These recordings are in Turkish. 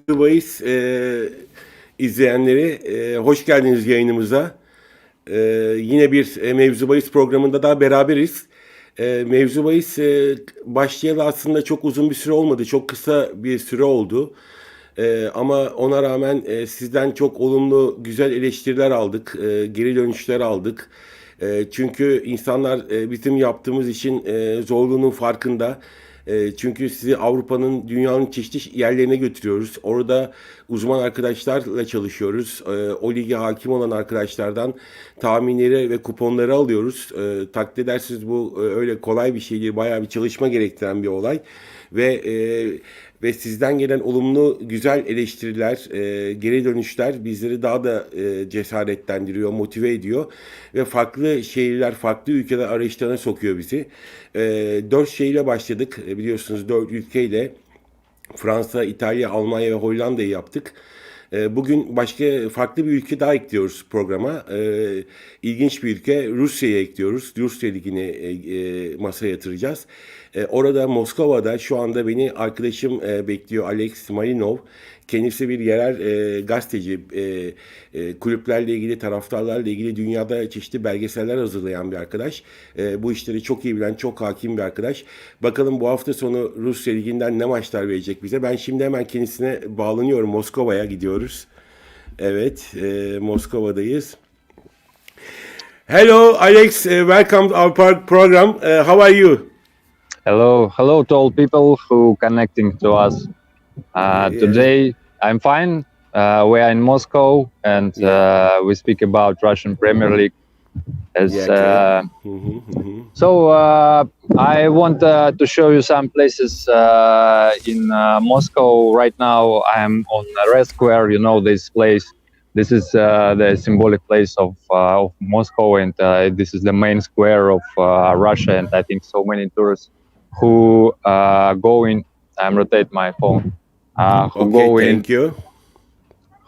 Bahis izleyenleri hoş geldiniz yayınımıza. Yine bir Mevzu Bahis programında daha beraberiz. Mevzu Bahis başlayalı aslında çok uzun bir süre olmadı. Çok kısa bir süre oldu. Ama ona rağmen sizden çok olumlu, güzel eleştiriler aldık. Geri dönüşler aldık. Çünkü insanlar bizim yaptığımız için zorluğunun farkında. Çünkü sizi Avrupa'nın, dünyanın çeşitli yerlerine götürüyoruz. Orada uzman arkadaşlarla çalışıyoruz. O lige hakim olan arkadaşlardan tahminleri ve kuponları alıyoruz. Takdir edersiniz bu öyle kolay bir şey değil. Bayağı bir çalışma gerektiren bir olay. Ve sizden gelen olumlu, güzel eleştiriler, geri dönüşler bizleri daha da cesaretlendiriyor, motive ediyor. Ve farklı şehirler, farklı ülkeler arayışlarına sokuyor bizi. 4 şehirle başladık. Biliyorsunuz 4 ülkeyle Fransa, İtalya, Almanya ve Hollanda'yı yaptık. Bugün başka farklı bir ülke daha ekliyoruz programa. İlginç bir ülke Rusya'ya ekliyoruz. Rusya Ligi'ni masaya yatıracağız. Orada Moskova'da şu anda beni arkadaşım bekliyor, Alex Smolyaninov. Kendisi bir yerel gazeteci, kulüplerle ilgili, taraftarlarla ilgili dünyada çeşitli belgeseller hazırlayan bir arkadaş. Bu işleri çok iyi bilen, çok hakim bir arkadaş. Bakalım bu hafta sonu Rusya Ligi'nden ne maçlar verecek bize. Ben şimdi hemen kendisine bağlanıyorum. Moskova'ya gidiyoruz. Evet, Moskova'dayız. Hello Alex, welcome to our program. How are you? Hello to all people who connecting to us. Today I'm fine. We are in Moscow and we speak about Russian Premier League. So I want to show you some places in Moscow. Right now I'm on Red Square. You know this place. This is the symbolic place of Moscow, and this is the main square of Russia. And I think so many tourists who go in. Rotate my phone.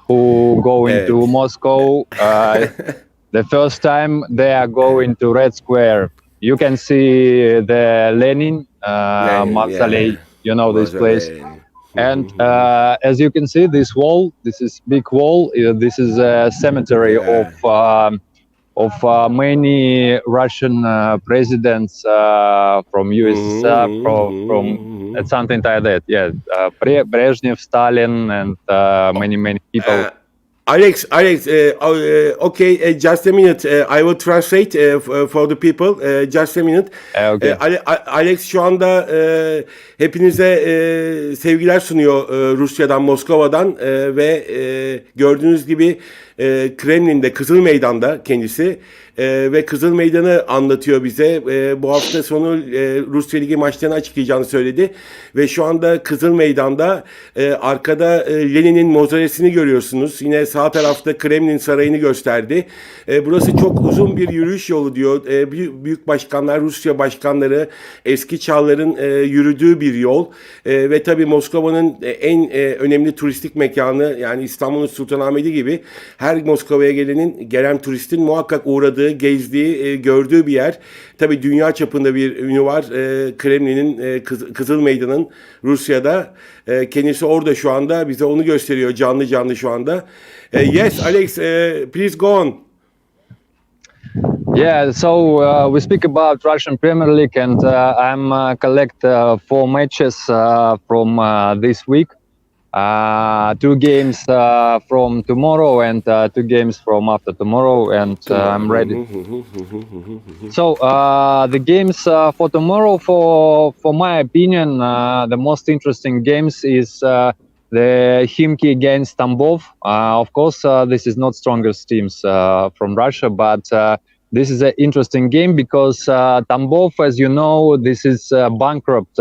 Who go into Moscow. The first time they are going to Red Square. You can see the Lenin mausoleum. You know this place. And as you can see, this wall, this is big wall. This is a cemetery of many Russian presidents from USSR, from something like that. Yeah, Brezhnev, Stalin, and many people. Alex, okay, just a minute. I will translate for the people. Just a minute. Okay. Alex şu anda hepinize sevgiler sunuyor Rusya'dan, Moskova'dan ve gördüğünüz gibi Kremlin'de, Kızıl Meydan'da kendisi ve Kızıl Meydan'ı anlatıyor bize. Bu hafta sonu Rusya Ligi maçlarını açıklayacağını söyledi ve şu anda Kızıl Meydan'da arkada Lenin'in mozolesini görüyorsunuz. Yine sağ tarafta Kremlin Sarayı'nı gösterdi. Burası çok uzun bir yürüyüş yolu diyor. Büyük başkanlar, Rusya başkanları, eski çağların yürüdüğü bir yol. Ve tabii Moskova'nın en önemli turistik mekanı, yani İstanbul'un Sultanahmet'i gibi her Moskova'ya gelen turistin muhakkak uğradığı, gezdiği, gördüğü bir yer. Tabii dünya çapında bir ünü var. Kremlin'in, Kızıl Meydan'ın Rusya'da. Kendisi orada şu anda. Bize onu gösteriyor canlı şu anda. Yes, Alex, please go on. Yeah, so we speak about Russian Premier League, and I'm collect 4 matches from this week. 2 games from tomorrow and 2 games from after tomorrow, and I'm ready. So the games for tomorrow, for my opinion, the most interesting games is the Khimki against Tambov. Of course, this is not strongest teams from Russia, but this is an interesting game because Tambov, as you know, this is a bankrupt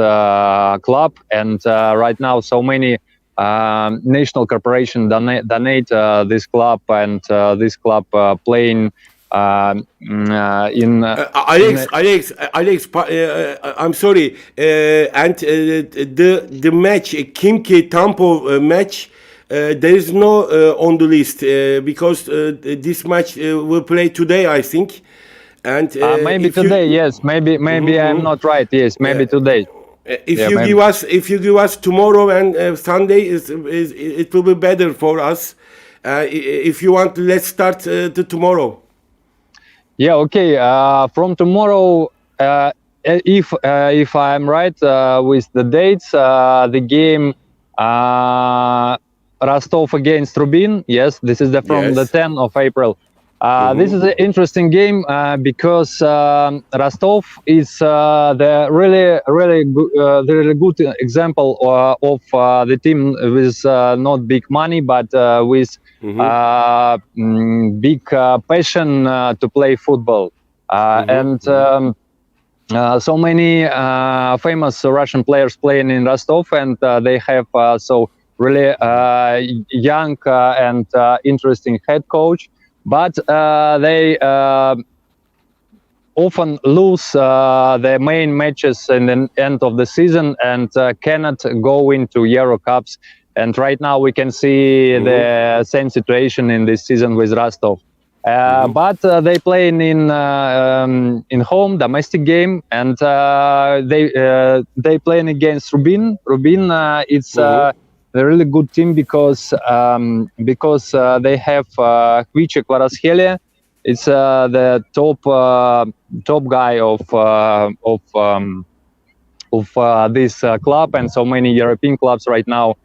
club, and right now so many national corporation donate this club, and this club playing in Alex, I'm sorry, and the match, Khimki Tampo match, there is no on the list because this match will play today, I think, and maybe today, yes, maybe I'm not right, yes, maybe today. If Yeah, you maybe. give us tomorrow and Sunday, it will be better for us. If you want, let's start tomorrow. Yeah, okay. From tomorrow, if I'm right with the dates, the game Rostov against Rubin. Yes, this is from the Yes. 10th of April. This is an interesting game because Rostov is the the really good example of the team with not big money but with big passion to play football. And so many famous Russian players playing in Rostov, and they have so really young and interesting head coach. But they often lose the main matches in the end of the season and cannot go into Euro Cups. And right now we can see the same situation in this season with Rostov. But they play in home domestic game, and they playing against Rubin. Rubin, it's a really good team because they have Kvicha Kvarashvili. It's the top guy of this club, and so many European clubs right now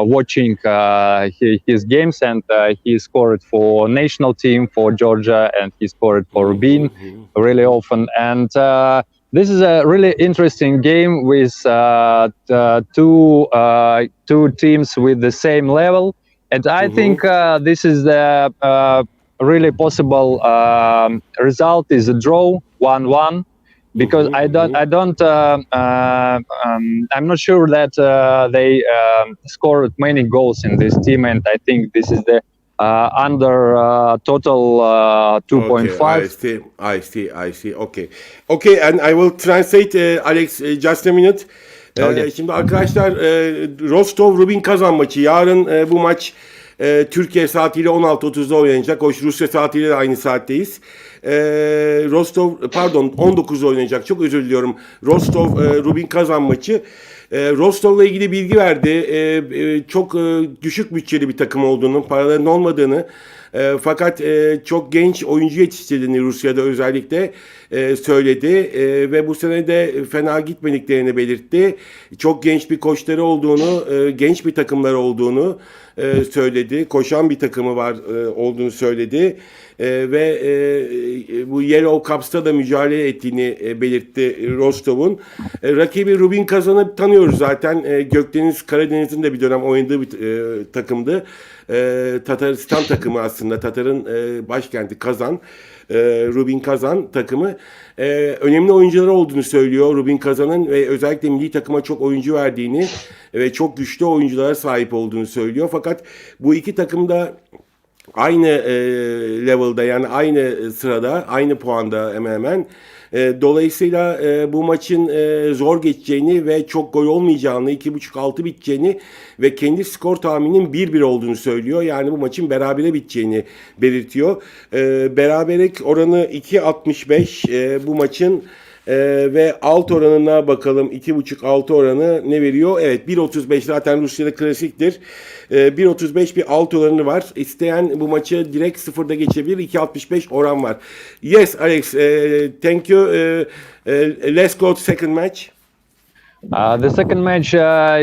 watching his games, and he scored for national team for Georgia, and he scored for Rubin really often. And this is a really interesting game with two teams with the same level, and I think this is the really possible result is a draw 1-1. Because I'm not sure that they scored many goals in this team, and I think this is the under total 2.5. Okay, I see. Okay, and I will translate, Alex, just a minute. Okay. Şimdi arkadaşlar, Rostov Rubin Kazan maçı. Yarın bu maç Türkiye saatiyle 16.30'da oynanacak. Hoş, Rusya saatiyle de aynı saatteyiz. Rostov, pardon, 19'da oynanacak. Çok özür diliyorum. Rostov Rubin Kazan maçı. Rostov'la ilgili bilgi verdi. Çok düşük bütçeli bir takım olduğunu, paraların olmadığını, fakat çok genç oyuncu yetiştirdiğini Rusya'da özellikle söyledi ve bu sene de fena gitmediklerini belirtti. Çok genç bir koçları olduğunu, genç bir takımları olduğunu söyledi. Koşan bir takımı var olduğunu söyledi. Ve bu Yellow Cups'ta da mücadele ettiğini belirtti Rostov'un. Rakibi Rubin Kazan'ı tanıyoruz zaten. Gökdeniz Karadeniz'in de bir dönem oynadığı bir takımdı. Tataristan takımı aslında. Tatar'ın başkenti Kazan. Rubin Kazan takımı. Önemli oyuncuları olduğunu söylüyor Rubin Kazan'ın ve özellikle milli takıma çok oyuncu verdiğini ve çok güçlü oyunculara sahip olduğunu söylüyor. Fakat bu iki takım da aynı level'da, yani aynı sırada, aynı puanda hemen hemen. Dolayısıyla bu maçın zor geçeceğini ve çok gol olmayacağını, 2.5-6 biteceğini ve kendi skor tahmininin 1-1 olduğunu söylüyor. Yani bu maçın berabere biteceğini belirtiyor. Beraberlik oranı 2.65 bu maçın. Ve alt oranına bakalım, 2.5 alt oranı ne veriyor? Evet, 1.35 zaten Rusya'da klasiktir. 1.35 bir alt oranı var. İsteyen bu maçı direkt sıfırda geçebilir. 2.65 oran var. Yes, Alex, thank you. Let's go to second match. The second match,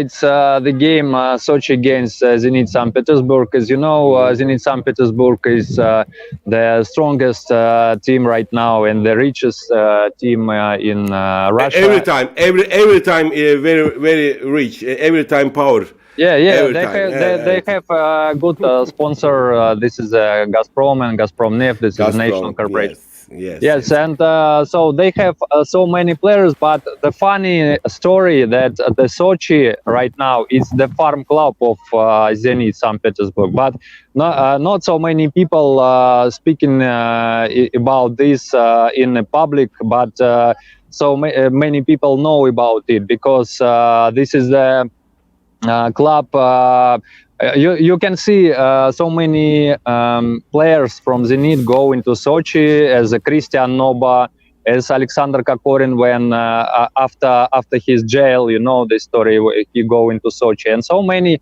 it's the game Sochi against Zenit St. Petersburg. As you know, Zenit St. Petersburg is the strongest team right now and the richest team in Russia. Every time, very, very rich. Every time power. Yeah, Every they time. they have a good sponsor. This is Gazprom and Gazprom Neft. This is a national corporation. Yes, and so they have so many players. But the funny story that the Sochi right now is the farm club of Zenit St. Petersburg. But not so many people speaking about this in the public. But so many people know about it because this is the club. You can see so many players from Zenit go into Sochi as a Christian Noba, as Alexander Kokorin when after his jail, you know the story, he go into Sochi, and so many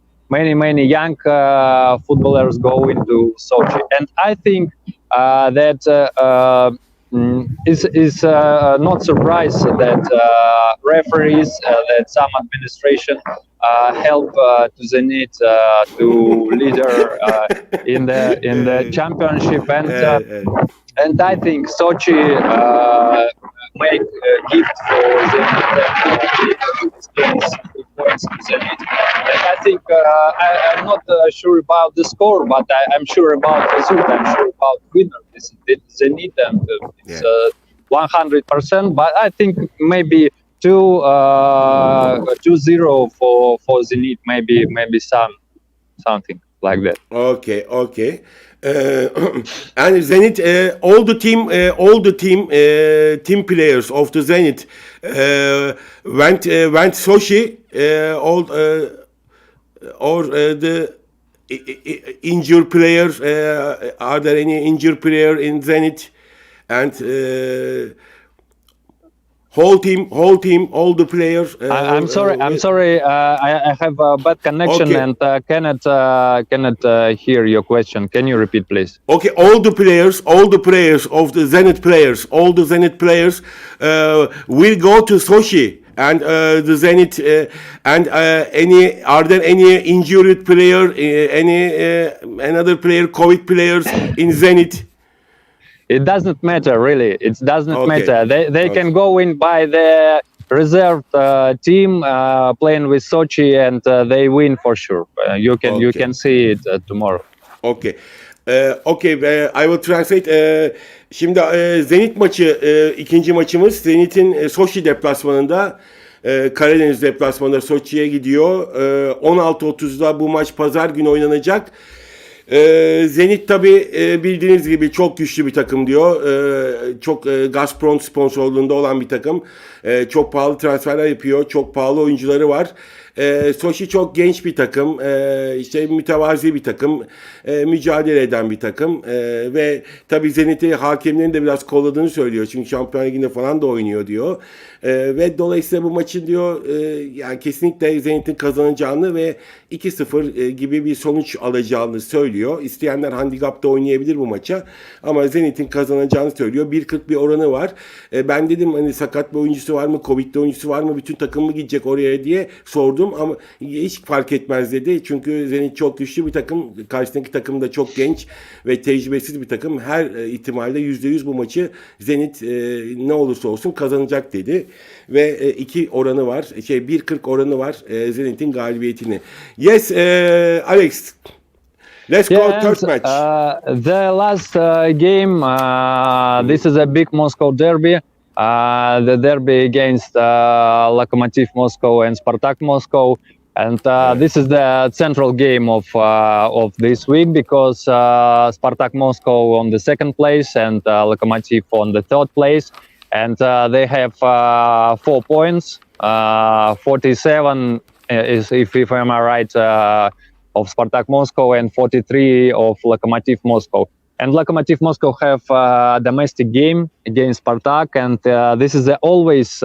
young footballers go into Sochi, and I think that is not surprised that referees, that some administration help to Zenit to leader in the championship, and I think Sochi make a gift for Zenit gains 2 points to Zenit. And I think I'm not sure about the score, but I'm sure about the result. I'm sure about winner. This is Zenit, and it's 100%. But I think maybe 2-0 for Zenit. Maybe something like that. Okay. And Zenit, all the team players of the Zenit went Sochi, or the injured players. Are there any injured player in Zenit? And whole team, all the players. I'm sorry. I have a bad connection and cannot hear your question. Can you repeat, please? Okay, all the players of the Zenit players, all the Zenit players will go to Sochi, and the Zenit are there any injured player, another player, COVID players in Zenit? It doesn't matter, really. It doesn't matter. They can go in by the reserve team playing with Sochi, and they win for sure. You can see it tomorrow. Okay. I will translate. Şimdi Zenit maçı, ikinci maçımız Zenit'in Sochi deplasmanında, Karadeniz deplasmanında Sochi'ye gidiyor. 16.30'da bu maç pazar günü oynanacak. Zenit tabi bildiğiniz gibi çok güçlü bir takım diyor. Çok Gazprom sponsorluğunda olan bir takım. Çok pahalı transferler yapıyor. Çok pahalı oyuncuları var. Sochi çok genç bir takım. İşte mütevazi bir takım. Mücadele eden bir takım. Ve tabi Zenit'i hakemlerin de biraz kolladığını söylüyor. Çünkü Şampiyonlar Ligi'nde falan da oynuyor diyor. Ve dolayısıyla bu maçın diyor yani kesinlikle Zenit'in kazanacağını ve 2-0 gibi bir sonuç alacağını söylüyor. İsteyenler handikapta oynayabilir bu maça. Ama Zenit'in kazanacağını söylüyor. 1.40 bir oranı var. Ben dedim hani sakat bir oyuncusu var mı? Covid'li oyuncusu var mı? Bütün takım mı gidecek oraya diye sordum. Ama hiç fark etmez dedi. Çünkü Zenit çok güçlü bir takım. Karşısındaki takım da çok genç ve tecrübesiz bir takım. Her ihtimalle %100 bu maçı Zenit ne olursa olsun kazanacak dedi. Ve 2 oranı var. 1.40 oranı var Zenit'in galibiyetini. Yes, Alex. Let's go third match. The last game, this is a big Moscow derby. The derby against Lokomotiv Moscow and Spartak Moscow. And this is the central game of this week, because Spartak Moscow on the second place and Lokomotiv on the third place. And they have 4 points, 47 is, if I'm right, of Spartak Moscow, and 43 of Lokomotiv Moscow. And Lokomotiv Moscow have a domestic game against Spartak, and this is always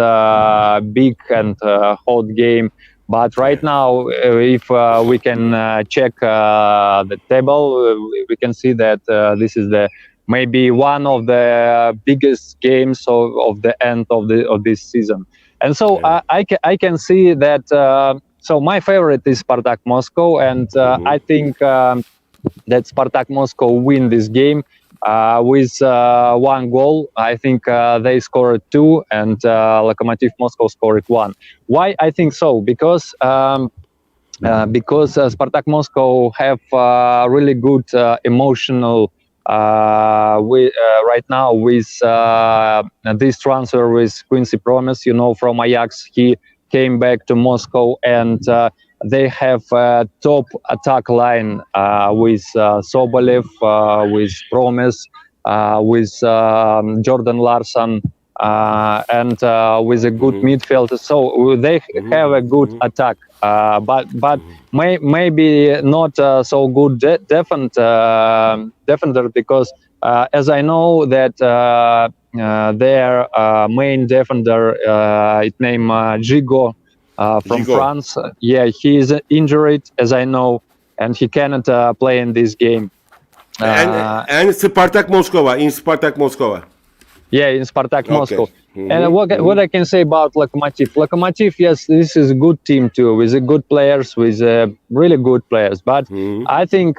big and hot game. But right now, if we can check the table, we can see that this is maybe one of the biggest games of the end of this season. And so I can see that. So my favorite is Spartak Moscow, and I think that Spartak Moscow win this game with 1 goal. I think they scored 2, and Lokomotiv Moscow scored 1. Why I think so? Because Spartak Moscow have really good emotional right now with this transfer with Quincy Promes, from Ajax. He came back to Moscow, and they have a top attack line with Sobolev, with Promes, with Jordan Larsson, and with a good midfield. So they have a good attack, but maybe not so good defender, because as I know that their main defender, it named Gigo from Gigo. France. Yeah, he is injured, as I know, and he cannot play in this game. And Spartak Moscow, in Spartak Moscow. Yeah, in Spartak Moscow. Mm-hmm. And what I can say about Lokomotiv? Lokomotiv, yes, this is a good team too, with good players, with really good players. But I think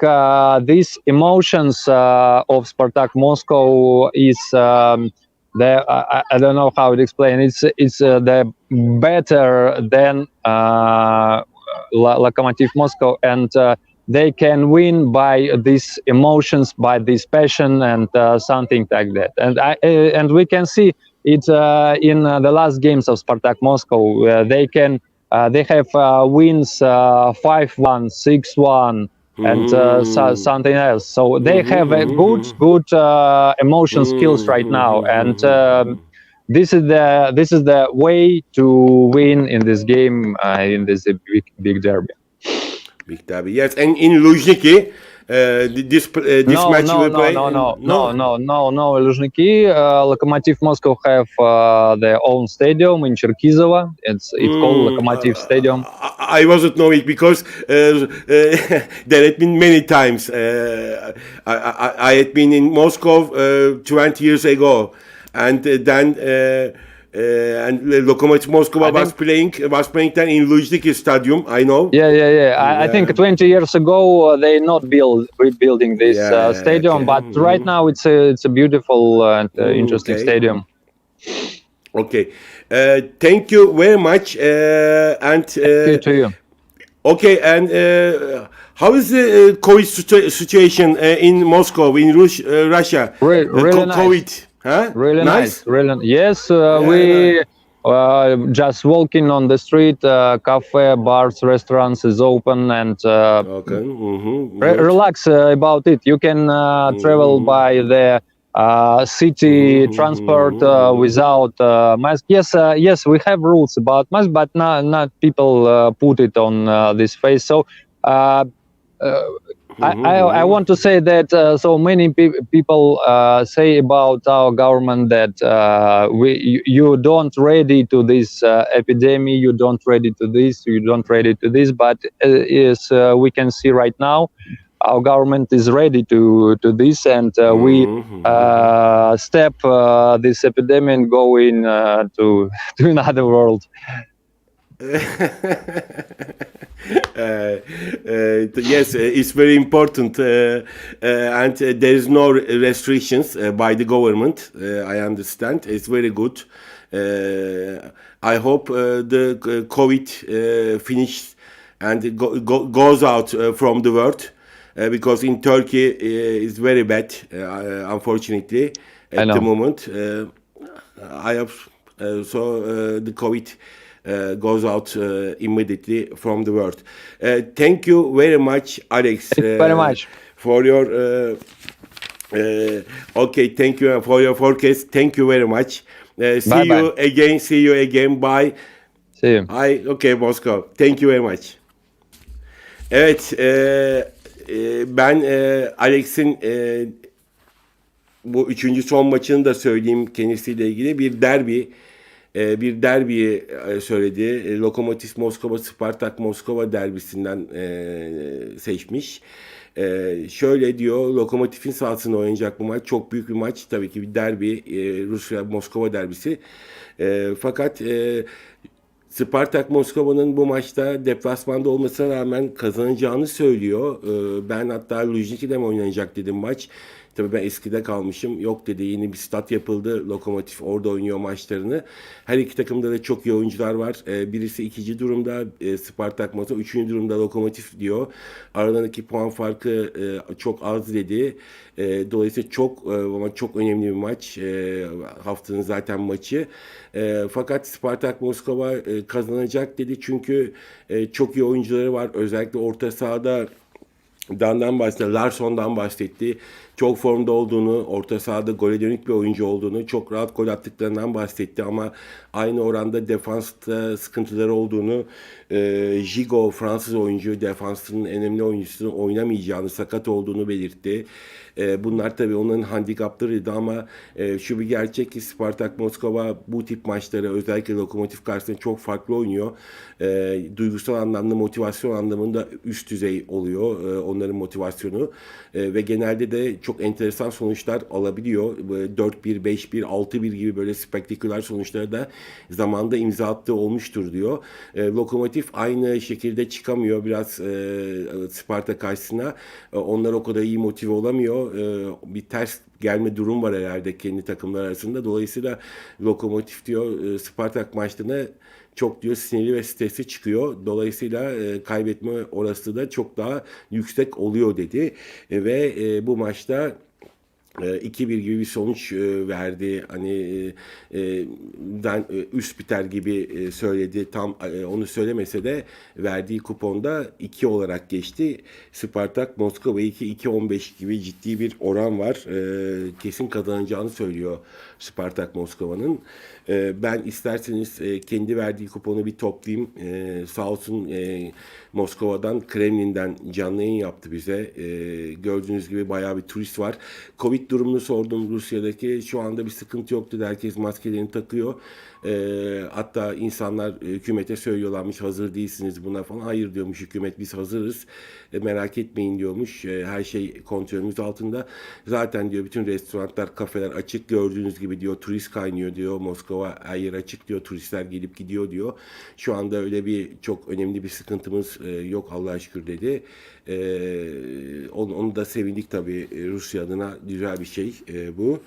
these emotions of Spartak Moscow is I don't know how to explain. It's the better than Lokomotiv Moscow, and they can win by these emotions, by this passion, and something like that. And we can see it in the last games of Spartak Moscow. They have wins 5-1, 6-1, and something else. So they have a good emotion skills right now, and this is the way to win in this game, in this big derby. Big derby, yes. And in Luzhniki, this match will play. No, Luzhniki. Lokomotiv Moscow have their own stadium in Cherkizovo. It's called Lokomotiv Stadium. I wasn't knowing because there had been many times. I had been in Moscow 20 years ago, and then. And Lokomotiv Moscow was playing then in Luzhniki Stadium. I know. Yeah. I think 20 years ago they not rebuilding this stadium, but right now it's a beautiful and interesting stadium. Okay, thank you very much. And thank you to you. Okay, and how is the COVID situation in Moscow, in Russia? Really nice. COVID. Huh? Really nice. Really, yes, we just walking on the street. Cafe, bars, restaurants is open, and relax about it. You can travel by the city transport without mask. Yes, we have rules about mask, but not people put it on this face. So. I want to say that so many people say about our government that you don't ready to this epidemic, you don't ready to this, you don't ready to this. But as we can see right now, our government is ready to this, and we step this epidemic going to another world. Yes, it's very important, and there is no restrictions by the government. I understand. It's very good. I hope the COVID finishes and goes out from the world, because in Turkey it's very bad, unfortunately, at the moment. I hope the COVID goes out immediately from the world. Thank you very much, Alex. Thank you very much for your. Okay, thank you for your forecast. Thank you very much. See you again. Bye. See you. Okay, Moscow. Thank you very much. Evet, ben Alex'in bu üçüncü son maçını da söyleyeyim kendisiyle ilgili. Bir derbiyi söyledi. Lokomotiv Moskova, Spartak Moskova derbisinden seçmiş. Şöyle diyor, Lokomotiv'in sahasında oynayacak bu maç. Çok büyük bir maç. Tabii ki bir derbi. Rusya Moskova derbisi. Fakat Spartak Moskova'nın bu maçta deplasmanda olmasına rağmen kazanacağını söylüyor. Ben hatta Luzhniki'de mi oynanacak dedim maç. Tabii ben eskide kalmışım. Yok dedi, yeni bir stat yapıldı. Lokomotiv orada oynuyor maçlarını. Her iki takımda da çok iyi oyuncular var. Birisi ikinci durumda Spartak Moskova, üçüncü durumda Lokomotiv diyor. Aralarındaki puan farkı çok az dedi. Dolayısıyla çok önemli bir maç. Haftanın zaten maçı. Fakat Spartak Moskova kazanacak dedi. Çünkü çok iyi oyuncuları var. Özellikle orta sahada Larson'dan bahsetti. çok formda olduğunu, orta sahada gole dönük bir oyuncu olduğunu, çok rahat gol attıklarından bahsetti ama aynı oranda defansta sıkıntıları olduğunu, Gigo Fransız oyuncu defansının en önemli oyuncusunun oynamayacağını, sakat olduğunu belirtti. Bunlar tabii onların handikaplarıydı ama şu bir gerçek ki Spartak Moskova bu tip maçları özellikle Lokomotiv karşısında çok farklı oynuyor. Duygusal anlamda, motivasyon anlamında üst düzey oluyor onların motivasyonu. Ve genelde de çok enteresan sonuçlar alabiliyor. 4-1, 5-1, 6-1 gibi böyle spektaküler sonuçları da zamanda imza attığı olmuştur diyor. Lokomotiv aynı şekilde çıkamıyor biraz Sparta karşısına. Onlar o kadar iyi motive olamıyor. Bir ters gelme durum var herhalde kendi takımlar arasında. Dolayısıyla Lokomotiv diyor Spartak maçlarına çok diyor sinirli ve stresli çıkıyor. Dolayısıyla kaybetme olasılığı da çok daha yüksek oluyor dedi. Ve bu maçta 2-1 gibi bir sonuç verdi. Hani üst biter gibi söyledi. Tam onu söylemese de verdiği kuponda 2 olarak geçti. Spartak Moskova 2-2-15 gibi ciddi bir oran var. Kesin kazanacağını söylüyor Spartak Moskova'nın. Ben isterseniz kendi verdiği kuponu bir toplayayım. Sağ olsun Moskova'dan, Kremlin'den canlı yayın yaptı bize. Gördüğünüz gibi bayağı bir turist var. Covid durumunu sordum Rusya'daki. Şu anda bir sıkıntı yoktu. Herkes maskelerini takıyor. Hatta insanlar hükümete söylüyorlarmış hazır değilsiniz buna falan. Hayır diyormuş hükümet biz hazırız. Merak etmeyin diyormuş. Her şey kontrolümüz altında. Zaten diyor bütün restoranlar, kafeler açık. Gördüğünüz gibi diyor turist kaynıyor diyor. Moskova her yer açık diyor. Turistler gelip gidiyor diyor. Şu anda öyle bir çok önemli bir sıkıntımız yok Allah'a şükür dedi. Onu da sevindik tabii Rusya adına güzel bir şey bu.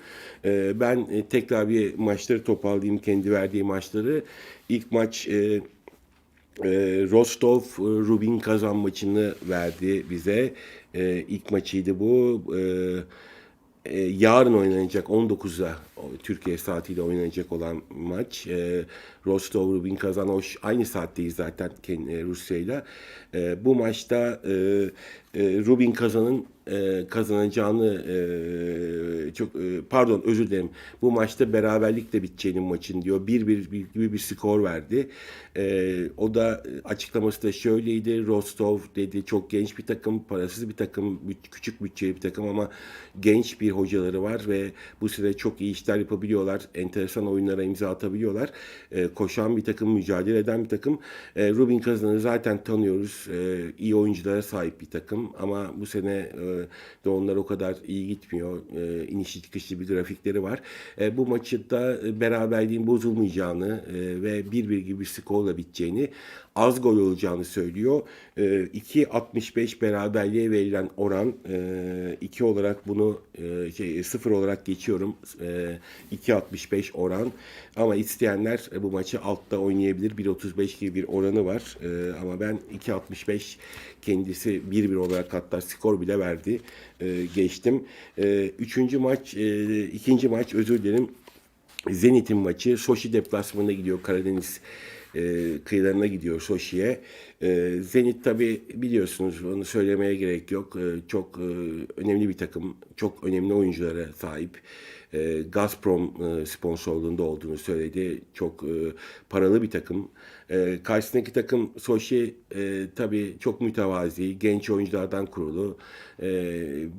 Ben tekrar bir maçları toparlayayım kendi verdiği maçları. İlk maç Rostov Rubin Kazan maçını verdi bize. İlk maçıydı bu. Yarın oynanacak 19'a Türkiye saatiyle oynanacak olan maç. Rostov Rubin Kazan aynı saatteyiz zaten Rusya'yla. Bu maçta Rubin Kazan'ın kazanacağını pardon özür dilerim. Bu maçta beraberlikle biteceğinin maçın diyor. 1-1 gibi bir skor verdi. O da açıklaması da şöyleydi. Rostov dedi çok genç bir takım, parasız bir takım, küçük bütçeli bir takım ama genç bir hocaları var ve bu sene çok iyi işler yapabiliyorlar. Enteresan oyunlara imza atabiliyorlar. Koşan bir takım, mücadele eden bir takım. Rubin Kazan'ı zaten tanıyoruz. İyi oyunculara sahip bir takım ama bu sene de onlar o kadar iyi gitmiyor. İnişli çıkışlı bir grafikleri var. Bu maçı da beraberliğin bozulmayacağını ve 1-1 gibi bir skorla biteceğini, az gol olacağını söylüyor. 2.65 beraberliğe verilen oran 2 olarak bunu 0 olarak geçiyorum. 2.65 oran. Ama isteyenler bu maçı altta oynayabilir. 1.35 gibi bir oranı var. Ama ben 2.65 kendisi 1-1 olarak hatta skor bile verdi. Geçtim. İkinci maç özür dilerim. Zenit'in maçı. Soçi deplasmanına gidiyor. Karadeniz kıyılarına gidiyor Soçi'ye. Zenit tabi biliyorsunuz onu söylemeye gerek yok. Çok önemli bir takım. Çok önemli oyunculara sahip. Gazprom sponsorluğunda olduğunu söyledi. Çok paralı bir takım. Karşısındaki takım Soçi tabii çok mütevazi, genç oyunculardan kurulu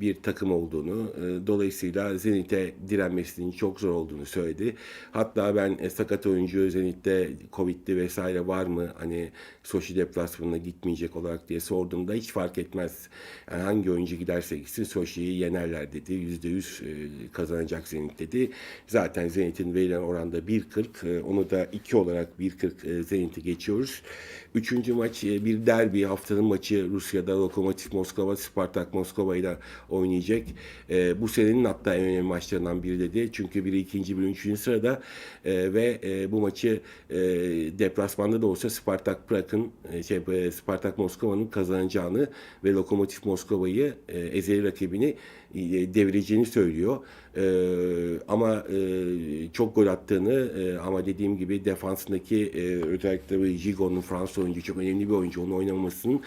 bir takım olduğunu, dolayısıyla Zenit'e direnmesinin çok zor olduğunu söyledi. Hatta ben sakat oyuncu Zenit'te Covid'li vesaire var mı? Hani Soçi deplasmanına gitmeyecek olarak diye sorduğumda hiç fark etmez. Yani hangi oyuncu giderse gitsin Soçi'yi yenerler dedi. %100 kazanacak Zenit dedi. Zaten Zenit'in verilen oranda 1.40. Onu da 2 olarak 1.40 Zenit'i geçiyoruz. Üçüncü maç bir derbi, haftanın maçı Rusya'da Lokomotiv Moskova, Spartak Moskova ile oynayacak. Bu senenin hatta en önemli maçlarından biri dedi. Çünkü biri ikinci, biri üçüncü sırada ve bu maçı deplasmanda da olsa Spartak Moskova'nın kazanacağını ve Lokomotiv Moskova'yı ezeli rakibini devireceğini söylüyor. Ama çok gol attığını ama dediğim gibi defansındaki özellikle Gigon'un Fransız oyuncu çok önemli bir oyuncu. Onun oynamamasının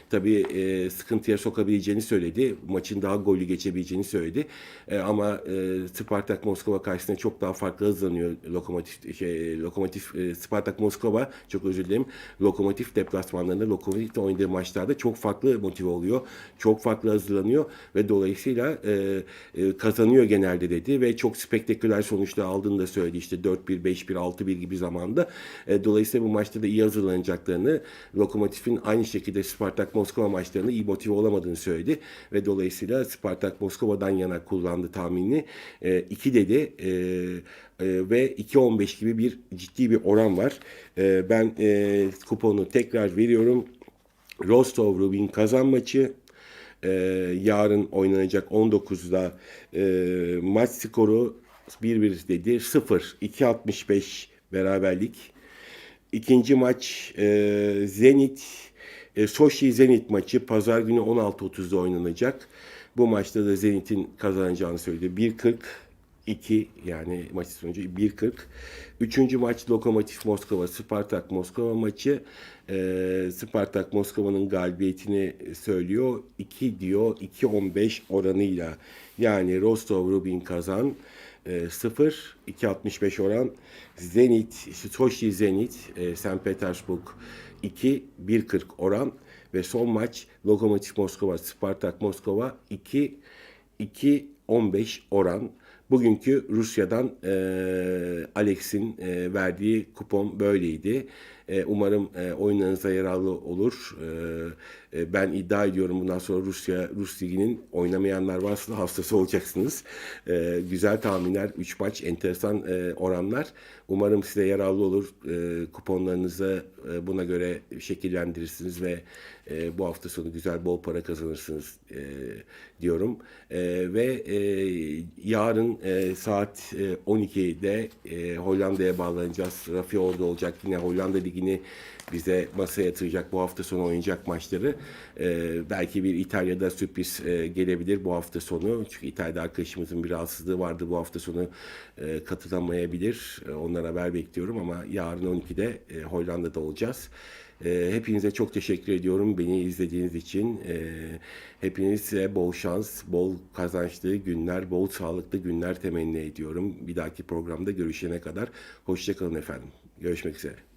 tabii sıkıntıya sokabileceğini söyledi. Maçın daha gollü geçebileceğini söyledi. Ama Spartak Moskova karşısında çok daha farklı hızlanıyor Lokomotiv Spartak Moskova, çok özür dilerim. Lokomotiv deplasmanlarında, Lokomotiv oynadığı maçlarda çok farklı motive oluyor. Çok farklı hazırlanıyor ve dolayısıyla kazanıyor genelde dedi ve çok spektaküler sonuçlar aldığını da söyledi. İşte 4-1, 5-1, 6-1 gibi zamanda. Dolayısıyla bu maçta da iyi hazırlanacaklarını, Lokomotiv'in aynı şekilde Spartak Moskova maçlarında iyi motive olamadığını söyledi ve dolayısıyla Spartak Moskova'dan yana kullandı tahminini. 2 dedi ve 2.15 gibi bir ciddi bir oran var. Ben kuponu tekrar veriyorum. Rostov-Rubin Kazan maçı. Yarın oynanacak 19'da maç skoru 1-1 dedi. 0, 2.65 beraberlik. İkinci maç Zenit Sochi Zenit maçı pazar günü 16.30'da oynanacak. Bu maçta da Zenit'in kazanacağını söyledi. 1.42 yani maç sonucu 1.40. Üçüncü maç Lokomotiv Moskova Spartak Moskova maçı. Spartak Moskova'nın galibiyetini söylüyor. 2 diyor 2.15 oranıyla. Yani Rostov Rubin Kazan 0 2.65 oran. Zenit Sochi Zenit St. Petersburg 2 1.40 oran ve son maç Lokomotiv Moskova Spartak Moskova 2 2.15 oran. Bugünkü Rusya'dan Alex'in verdiği kupon böyleydi. Umarım oyunlarınıza yararlı olur. Ben iddia ediyorum bundan sonra Rus Ligi'nin oynamayanlar varsa da hastası olacaksınız. Güzel tahminler, 3 maç, enteresan oranlar. Umarım size yararlı olur. Kuponlarınızı buna göre şekillendirirsiniz ve bu hafta sonu güzel bol para kazanırsınız diyorum. Ve yarın saat 12'de Hollanda'ya bağlanacağız. Rafi orada olacak. Yine Hollanda Ligi'ni bize masaya yatıracak, bu hafta sonu oynayacak maçları. Belki bir İtalya'da sürpriz gelebilir bu hafta sonu. Çünkü İtalya'da arkadaşımızın bir rahatsızlığı vardı. Bu hafta sonu katılamayabilir. Onlara haber bekliyorum ama yarın 12'de Hollanda'da olacağız. Hepinize çok teşekkür ediyorum beni izlediğiniz için. Hepinize bol şans, bol kazançlı günler, bol sağlıklı günler temenni ediyorum. Bir dahaki programda görüşene kadar hoşça kalın efendim. Görüşmek üzere.